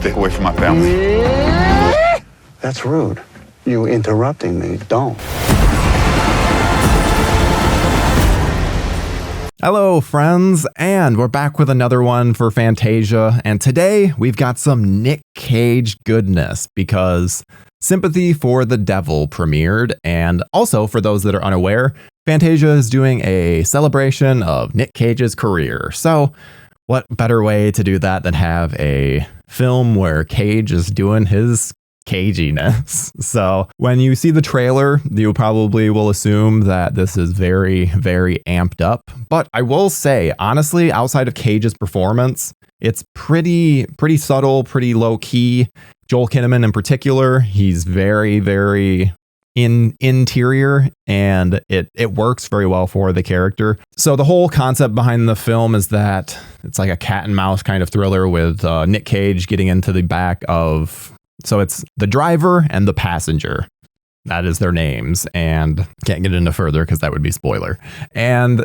stay away from my family. That's rude. You interrupting me. Don't. Hello, friends, and we're back with another one for Fantasia, and today we've got some Nick Cage goodness because Sympathy for the Devil premiered, and also for those that are unaware, Fantasia is doing a celebration of Nick Cage's career. So what better way to do that than have a film where Cage is doing his caginess. So when you see the trailer, you probably will assume that this is very, very amped up. But I will say, honestly, outside of Cage's performance, it's pretty subtle, pretty low key. Joel Kinnaman in particular, he's very, very interior, and it works very well for the character. So the whole concept behind the film is that it's like a cat and mouse kind of thriller with Nick Cage getting into the back of, so it's the driver and the passenger. That is their names, and can't get into further because that would be spoiler. And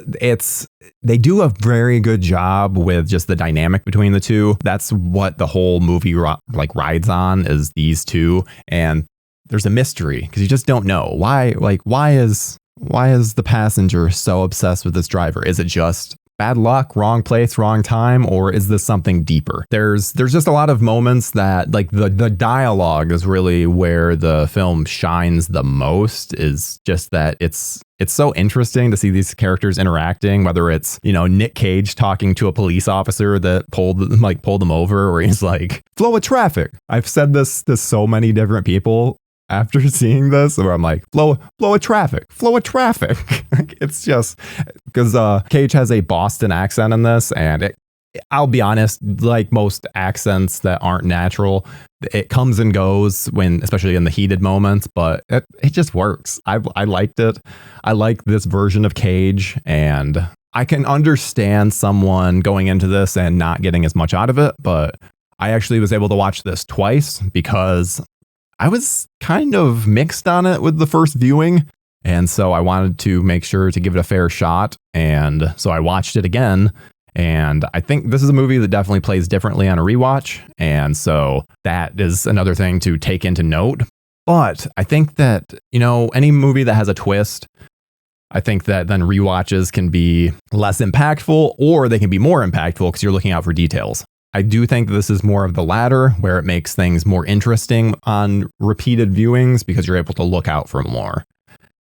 they do a very good job with just the dynamic between the two. That's what the whole movie rides on, is these two. And there's a mystery because you just don't know why is the passenger so obsessed with this driver? Is it just bad luck, wrong place, wrong time, or is this something deeper? There's just a lot of moments that, like, the dialogue is really where the film shines the most, is just that it's so interesting to see these characters interacting, whether it's, you know, Nick Cage talking to a police officer that pulled him over, where he's like, flow of traffic. I've said this to so many different people after seeing this, where I'm like, flow of traffic. It's just because Cage has a Boston accent in this, and I'll be honest, like most accents that aren't natural, it comes and goes when, especially in the heated moments, but it just works. I liked it. I like this version of Cage, and I can understand someone going into this and not getting as much out of it, but I actually was able to watch this twice because I was kind of mixed on it with the first viewing, and so I wanted to make sure to give it a fair shot, and so I watched it again, and I think this is a movie that definitely plays differently on a rewatch, and so that is another thing to take into note. But I think that, you know, any movie that has a twist, I think that then rewatches can be less impactful, or they can be more impactful because you're looking out for details. I do think this is more of the latter, where it makes things more interesting on repeated viewings because you're able to look out for more.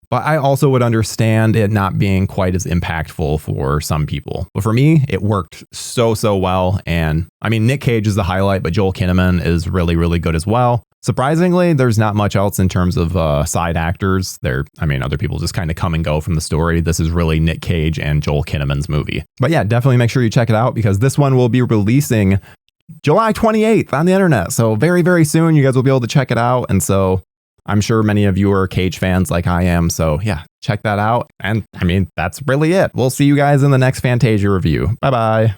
But I also would understand it not being quite as impactful for some people. But for me, it worked so well. And I mean, Nick Cage is the highlight, but Joel Kinnaman is really, really good as well. Surprisingly, there's not much else in terms of side actors. Other people just kind of come and go from the story. This is really Nick Cage and Joel Kinnaman's movie. But yeah, definitely make sure you check it out because this one will be releasing July 28th on the internet. So very, very soon you guys will be able to check it out. And so I'm sure many of you are Cage fans like I am. So yeah, check that out. And I mean, that's really it. We'll see you guys in the next Fantasia review. Bye-bye.